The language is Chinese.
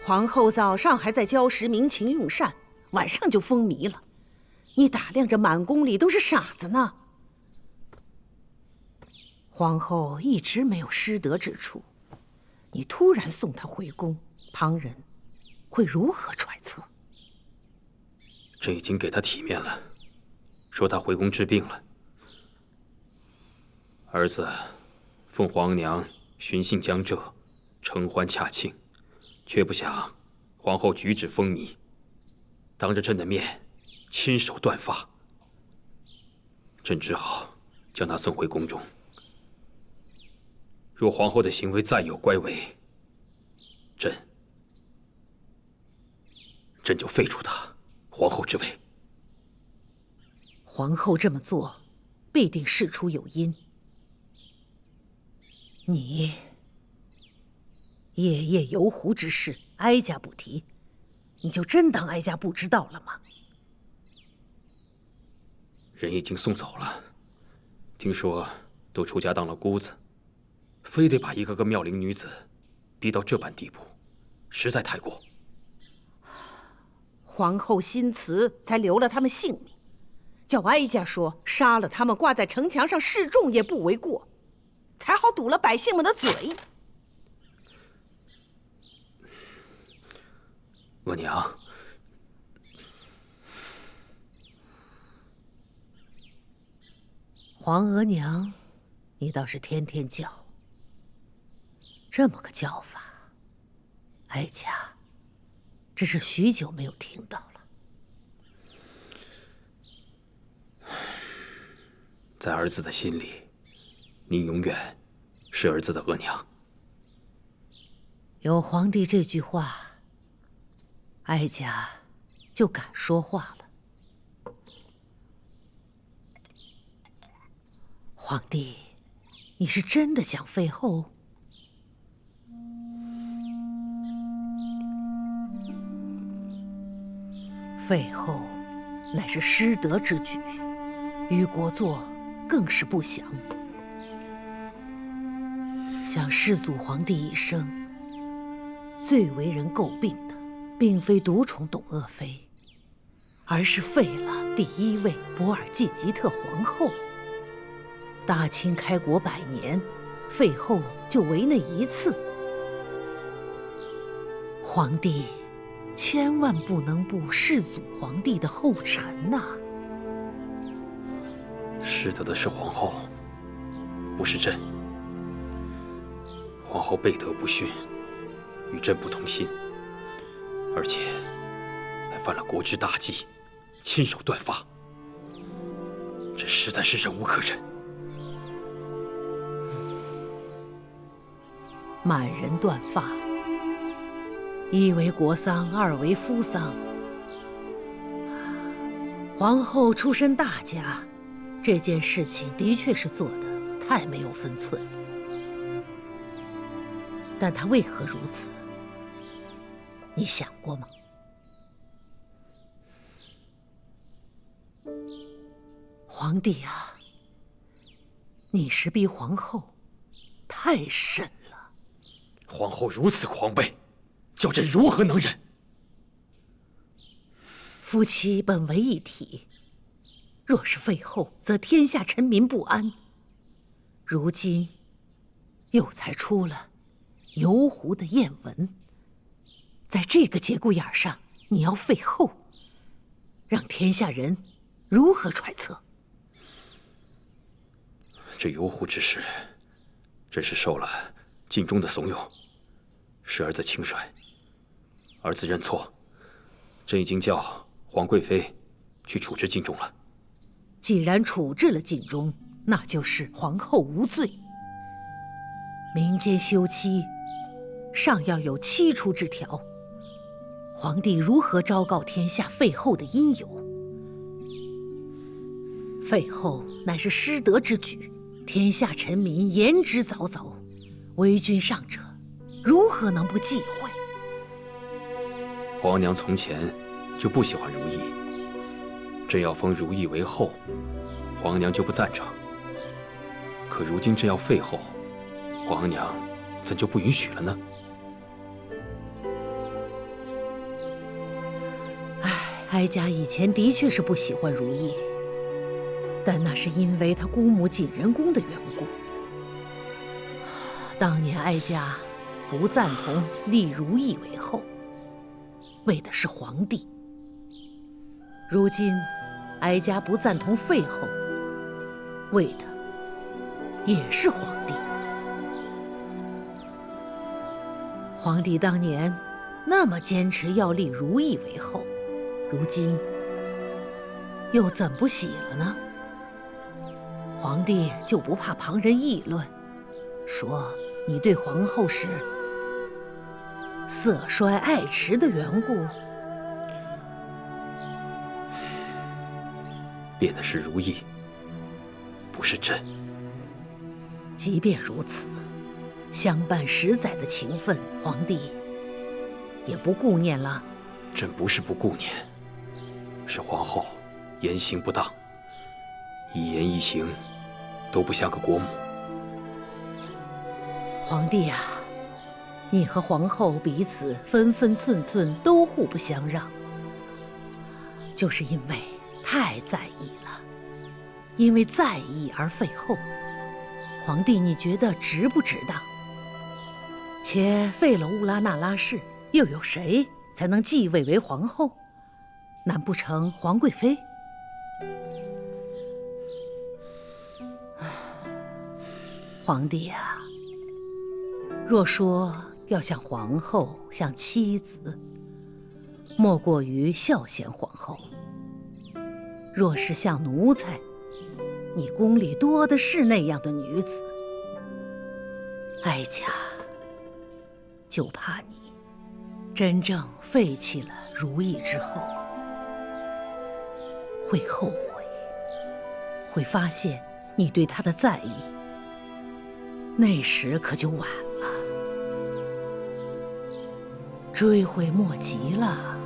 皇后早上还在礁石鸣琴用膳，晚上就风靡了。你打量着满宫里都是傻子呢。皇后一直没有失德之处，你突然送她回宫，旁人会如何揣测？朕已经给她体面了，说她回宫治病了。儿子奉皇娘巡幸江浙，承欢洽庆，却不想皇后举止风靡，当着朕的面亲手断发。朕只好将她送回宫中。若皇后的行为再有乖违，朕就废除她皇后之位。皇后这么做，必定事出有因。你夜夜游湖之事，哀家不提，你就真当哀家不知道了吗？人已经送走了，听说都出家当了姑子，非得把一个个妙龄女子逼到这般地步，实在太过。皇后心慈，才留了他们性命，叫哀家说杀了他们，挂在城墙上示众也不为过，才好堵了百姓们的嘴。额娘，皇额娘，你倒是天天叫，这么个叫法，哀家只是许久没有听到了。在儿子的心里，您永远是儿子的额娘。有皇帝这句话，哀家就敢说话了。皇帝，你是真的想废后？废后乃是失德之举，于国祚更是不祥。想世祖皇帝一生，最为人诟病的，并非独宠董鄂妃，而是废了第一位博尔济吉特皇后。大清开国100年，废后就唯那一次。皇帝千万不能步世祖皇帝的后尘呐！失德的是皇后，不是朕。皇后背德不驯，与朕不同心，而且还犯了国之大忌，亲手断发，这实在是忍无可忍。满人断发，一为国丧，二为夫丧。皇后出身大家，这件事情的确是做得太没有分寸了。但她为何如此？你想过吗？皇帝啊，你是逼皇后太甚了。皇后如此狂悖，叫朕如何能忍？夫妻本为一体，若是废后，则天下臣民不安。如今又才出了游湖的艳闻，在这个节骨眼上，你要废后，让天下人如何揣测？这游湖之事，朕是受了晋中的怂恿，是儿子轻率，儿子认错，朕已经叫皇贵妃去处置晋中了。既然处置了晋中，那就是皇后无罪。民间休妻，尚要有七出之条，皇帝如何昭告天下废后的因由？废后乃是失德之举，天下臣民言之凿凿，为君上者如何能不忌讳？皇娘从前就不喜欢如意，朕要封如意为后，皇娘就不赞成。可如今朕要废后，皇娘怎就不允许了呢？哀家以前的确是不喜欢如意，但那是因为她姑母景仁宫的缘故。当年哀家不赞同立如意为后，为的是皇帝。如今哀家不赞同废后，为的也是皇帝。皇帝当年那么坚持要立如意为后，如今又怎不喜了呢？皇帝就不怕旁人议论，说你对皇后是色衰爱弛的缘故？变的是如意，不是朕。即便如此，相伴10载的情分，皇帝也不顾念了。朕不是不顾念，是皇后言行不当，一言一行都不像个国母。皇帝啊，你和皇后彼此分分寸寸都互不相让，就是因为太在意了，因为在意而废后。皇帝，你觉得值不值当？且废了乌拉那拉氏，又有谁才能继位为皇后？难不成皇贵妃？皇帝啊，若说要像皇后，像妻子，莫过于孝贤皇后；若是像奴才，你宫里多的是那样的女子。哀家就怕你真正废弃了如意之后，会后悔，会发现你对她的在意，那时可就晚了，追悔莫及了。